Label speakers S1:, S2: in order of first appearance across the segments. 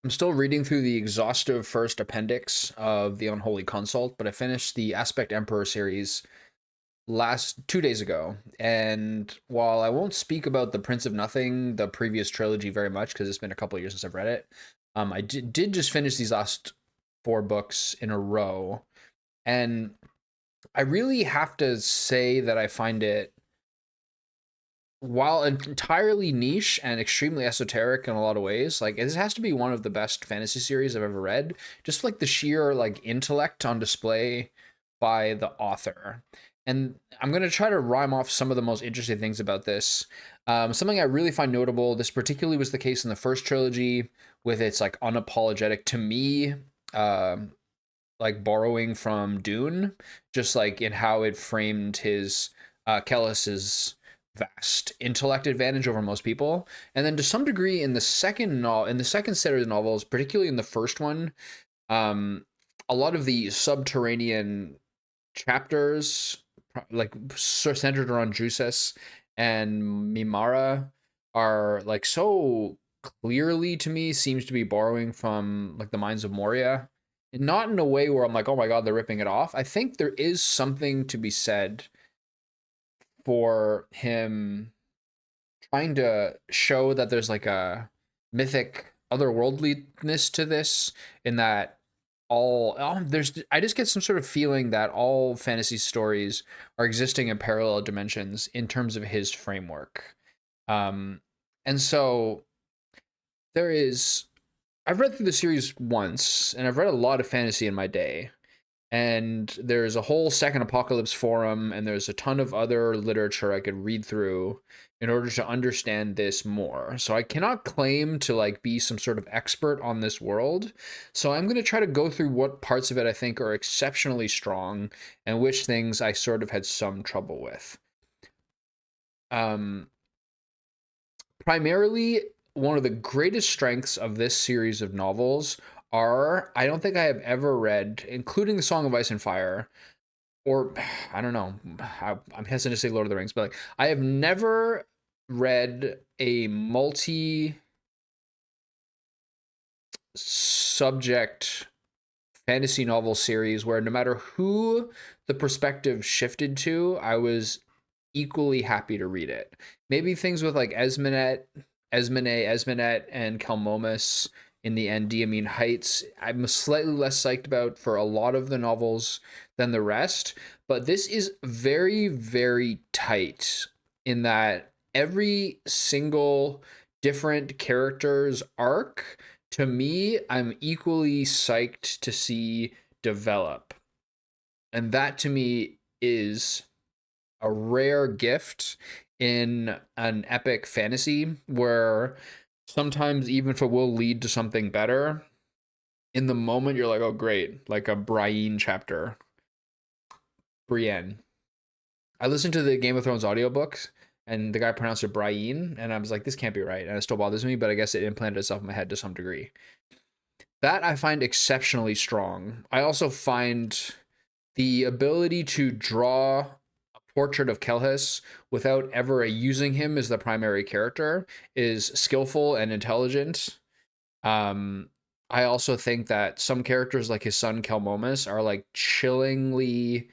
S1: I'm still reading through the exhaustive first appendix of the Unholy Consult, but I finished the Aspect Emperor series last 2 days ago. And while I won't speak about the Prince of Nothing, the previous trilogy, very much because it's been a couple of years since I've read it, I did just finish these last four books in a row, and I really have to say that I find it, while entirely niche and extremely esoteric in a lot of ways, like this has to be one of the best fantasy series I've ever read. Just like the sheer like intellect on display by the author. And I'm gonna try to rhyme off some of the most interesting things about this. Something I really find notable. This particularly was the case in the first trilogy, with its like unapologetic to me, um, like borrowing from Dune, just like in how it framed his Kellis's vast intellect advantage over most people. And then to some degree in the in the second set of the novels, particularly in the first one, um, a lot of the subterranean chapters, like centered around Drusus and Mimara, are like so clearly to me seems to be borrowing from like the Mines of Moria. And not in a way where I'm like, oh my god, they're ripping it off. I think there is something to be said for him trying to show that there's like a mythic otherworldliness to this, in that there's I just get some sort of feeling that all fantasy stories are existing in parallel dimensions in terms of his framework. Um and so there is I've read through the series once, and I've read a lot of fantasy in my day, and there's a whole second apocalypse forum, and there's a ton of other literature I could read through in order to understand this more. So I cannot claim to like be some sort of expert on this world, so I'm going to try to go through what parts of it I think are exceptionally strong and which things I sort of had some trouble with. um Primarily, one of the greatest strengths of this series of novels are, I don't think I have ever read, including the Song of Ice and Fire, or I don't know, I'm hesitant to say Lord of the Rings, but like I have never read a multi subject fantasy novel series where no matter who the perspective shifted to, I was equally happy to read it. Maybe things with like Esmenet, and Kelmomus in the Endymion Heights, I'm slightly less psyched about for a lot of the novels than the rest, but this is very, very tight in that every single different character's arc, to me, I'm equally psyched to see develop. And that to me is a rare gift in an epic fantasy, where sometimes even if it will lead to something better, in the moment you're like, oh great, like a Brienne chapter. Brienne. I listened to the Game of Thrones audiobooks, and the guy pronounced it Brienne, and I was like, this can't be right. And it still bothers me, but I guess it implanted itself in my head to some degree. That I find exceptionally strong. I also find the ability to draw a portrait of Kelhus without ever using him as the primary character is skillful and intelligent. Um, I also think that some characters, like his son Kelmomus, are like chillingly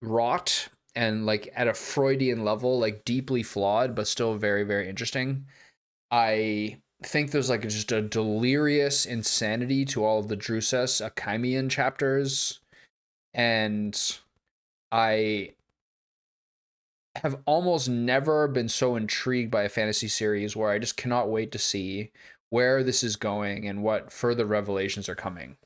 S1: wrought and like at a Freudian level, like deeply flawed, but still very, very interesting. I think there's like just a delirious insanity to all of the Drusus Achaemean chapters, and I have almost never been so intrigued by a fantasy series where I just cannot wait to see where this is going and what further revelations are coming.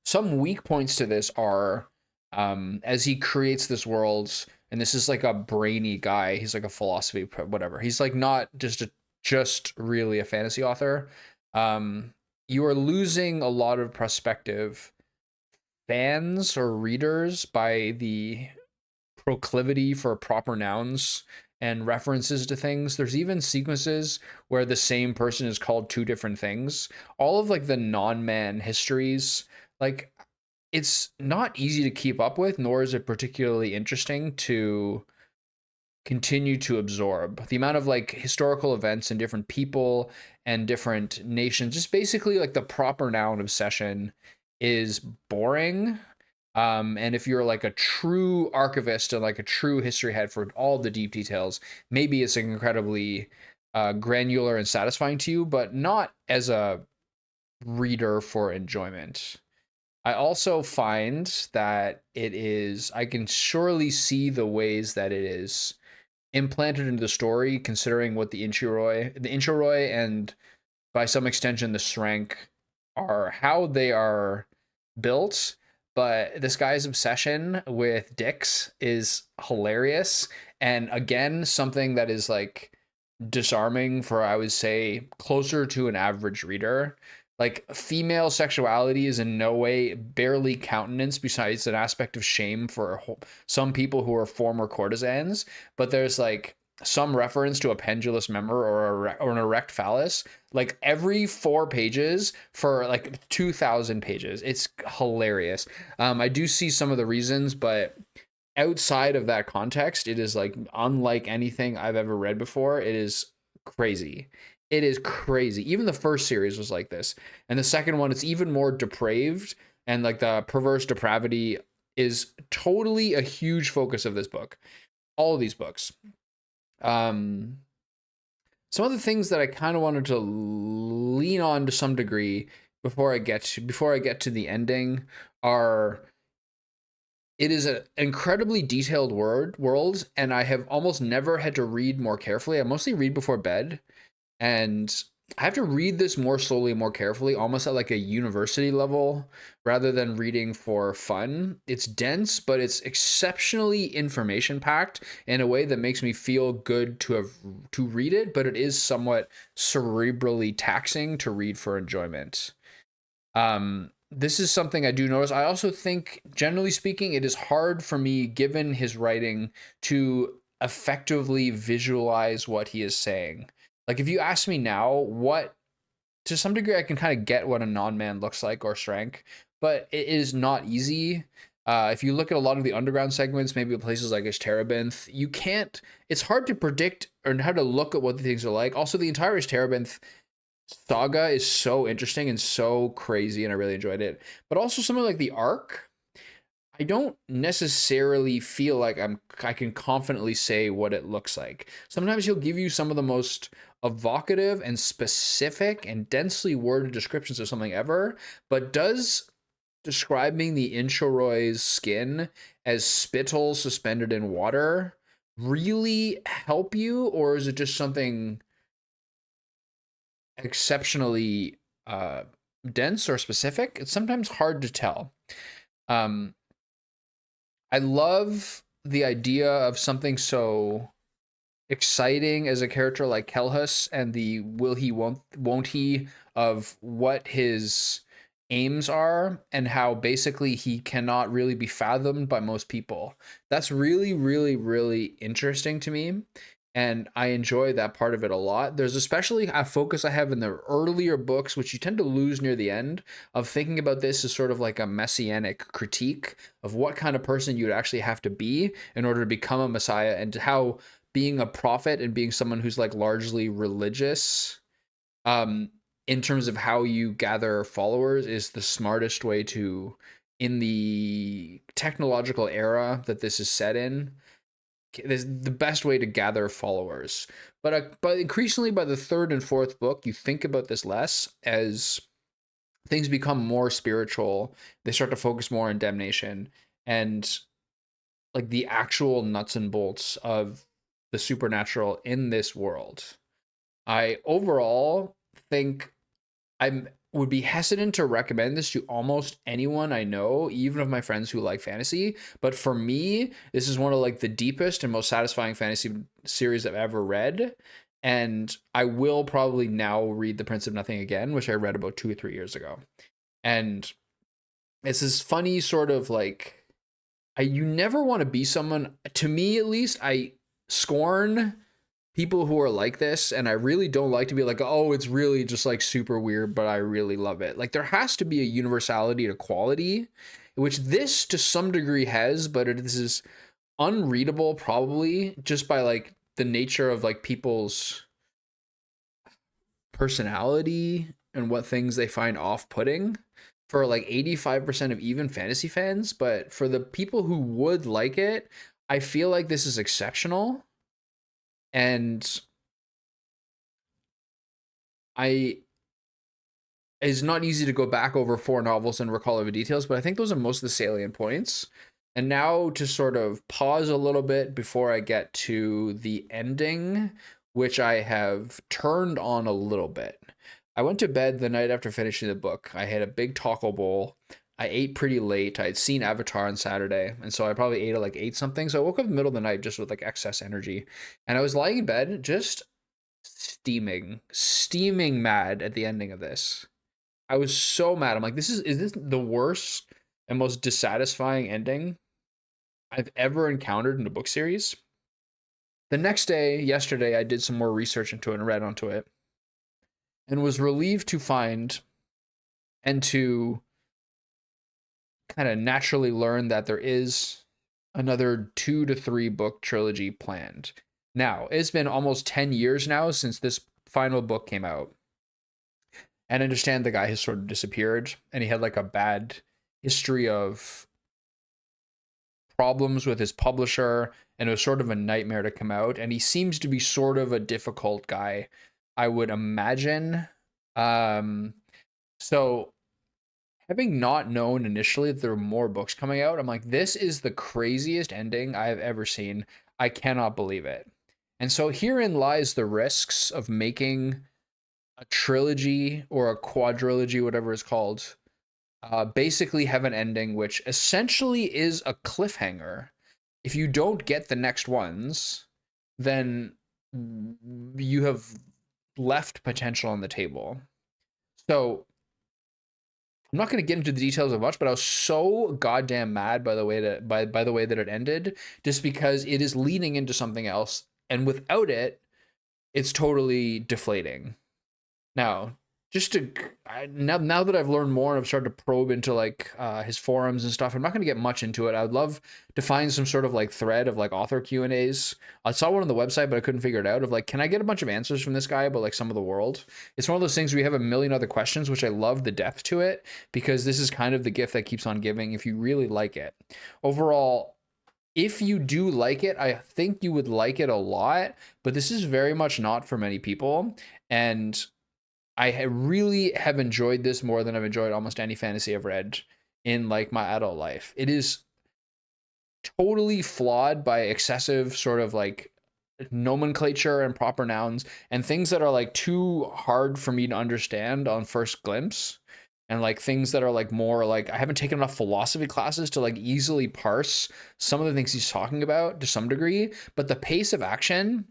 S1: Some weak points to this are, as he creates this world, and this is like a brainy guy, he's like a philosophy whatever, he's like not just really a fantasy author. um you are losing a lot of prospective fans or readers by the proclivity for proper nouns and references to things. There's even sequences where the same person is called two different things. All of like the non-man histories, like it's not easy to keep up with, nor is it particularly interesting to continue to absorb. The amount of like historical events and different people and different nations, just basically like the proper noun obsession is boring. And if you're like a true archivist and like a true history head for all the deep details, maybe it's incredibly granular and satisfying to you, but not as a reader for enjoyment. I also find that I can surely see the ways that it is implanted into the story, considering what the Inchuroi, and by some extension the Srank are, how they are built. But this guy's obsession with dicks is hilarious, and again, something that is like disarming for, I would say, closer to an average reader. Like, female sexuality is in no way barely countenanced, besides an aspect of shame for some people who are former courtesans. But there's like some reference to a pendulous member or an erect phallus like every 4 pages for like 2,000 pages. It's hilarious. I do see some of the reasons, but outside of that context, it is like unlike anything I've ever read before. It is crazy. It is crazy. Even the first series was like this. And the second one, it's even more depraved, and like the perverse depravity is totally a huge focus of this book. All of these books. Um some of the things that I kind of wanted to lean on to some degree before I get to the ending are, it is an incredibly detailed world, and I have almost never had to read more carefully. I mostly read before bed, and I have to read this more slowly, more carefully, almost at like a university level rather than reading for fun. It's dense, but it's exceptionally information packed in a way that makes me feel good to read it, but it is somewhat cerebrally taxing to read for enjoyment. This is something I do notice. I also think, generally speaking, it is hard for me, given his writing, to effectively visualize what he is saying. Like, if you ask me now, to some degree, I can kind of get what a non-man looks like, or shrank, but it is not easy. If you look at a lot of the underground segments, maybe places like Ishtarabinth, you can't. It's hard to predict or how to look at what the things are like. Also, the entire Ishtarabinth saga is so interesting and so crazy, and I really enjoyed it. But also something like the Ark, I don't necessarily feel like I can confidently say what it looks like. Sometimes he'll give you some of the most evocative and specific and densely worded descriptions of something ever, but does describing the Inchoroi's skin as spittle suspended in water really help you, or is it just something exceptionally dense or specific? It's sometimes hard to tell. Um, I love the idea of something so exciting as a character like Kelhus, and the will he won't he of what his aims are, and how basically he cannot really be fathomed by most people. That's really, really, really interesting to me, and I enjoy that part of it a lot. There's especially a focus I have in the earlier books, which you tend to lose near the end, of thinking about this as sort of like a messianic critique of what kind of person you'd actually have to be in order to become a messiah, and how being a prophet and being someone who's like largely religious, um in terms of how you gather followers, is the smartest way to, in the technological era that this is set in, is the best way to gather followers. But increasingly by the third and fourth book, you think about this less. As things become more spiritual, they start to focus more on damnation and like the actual nuts and bolts of the supernatural in this world. I overall think I would be hesitant to recommend this to almost anyone I know, even of my friends who like fantasy. But for me, this is one of like the deepest and most satisfying fantasy series I've ever read. And I will probably now read The Prince of Nothing again, which I read about 2 or 3 years ago. And it's this funny sort of like, you never want to be someone, to me at least, I scorn people who are like this, and I really don't like to be like, oh, it's really just like super weird, but I really love it. Like, there has to be a universality to quality, which this to some degree has, but this is unreadable probably just by like the nature of like people's personality and what things they find off-putting for like 85% of even fantasy fans, but for the people who would like it, I feel like this is exceptional. And I it's not easy to go back over four novels and recall all the details, but I think those are most of the salient points. And now to sort of pause a little bit before I get to the ending, which I have turned on a little bit. I went to bed the night after finishing the book. I had a big taco bowl. I ate pretty late. I had seen Avatar on Saturday, and so I probably ate at like 8 something. So I woke up in the middle of the night just with like excess energy. And I was lying in bed just steaming mad at the ending of this. I was so mad. I'm like, is this the worst and most dissatisfying ending I've ever encountered in a book series? The next day, yesterday, I did some more research into it and read onto it and was relieved to find and to kind of naturally learn that there is another 2 to 3 book trilogy planned. Now, it's been almost 10 years now since this final book came out. And I understand the guy has sort of disappeared and he had like a bad history of problems with his publisher, and it was sort of a nightmare to come out. And he seems to be sort of a difficult guy, I would imagine. Um, so having not known initially that there were more books coming out, I'm like, this is the craziest ending I've ever seen. I cannot believe it. And so herein lies the risks of making a trilogy or a quadrilogy, whatever it's called, basically have an ending which essentially is a cliffhanger. If you don't get the next ones, then you have left potential on the table. So I'm not going to get into the details of much, but I was so goddamn mad by the way that by the way that it ended, just because it is leading into something else, and without it, it's totally deflating. Now, just to now that I've learned more and I've started to probe into like his forums and stuff, I'm not going to get much into it. I would love to find some sort of like thread of like author Q&As. I saw one on the website, but I couldn't figure it out. Of like, can I get a bunch of answers from this guy about like some of the world? It's one of those things where you have a million other questions, which I love the depth to it, because this is kind of the gift that keeps on giving if you really like it. Overall, if you do like it, I think you would like it a lot, but this is very much not for many people. And I really have enjoyed this more than I've enjoyed almost any fantasy I've read in like my adult life. It is totally flawed by excessive sort of like nomenclature and proper nouns and things that are like too hard for me to understand on first glimpse, and like things that are like more like I haven't taken enough philosophy classes to like easily parse some of the things he's talking about to some degree. But the pace of action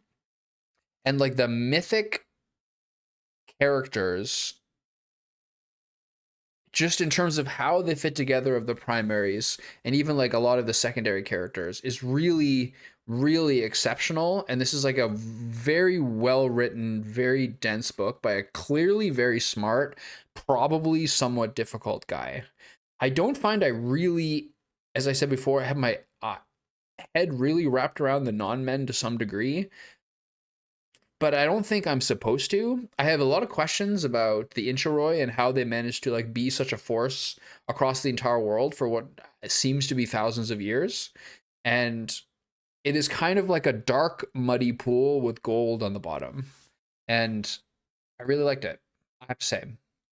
S1: and like the mythic characters, just in terms of how they fit together of the primaries and even like a lot of the secondary characters, is really really exceptional. And this is like a very well written, very dense book by a clearly very smart, probably somewhat difficult guy. I don't find I really, as I said before, I have my head really wrapped around the non-men to some degree, but I don't think I'm supposed to. I have a lot of questions about the Inchoroi and how they managed to like be such a force across the entire world for what seems to be thousands of years. And it is kind of like a dark, muddy pool with gold on the bottom. And I really liked it, I have to say.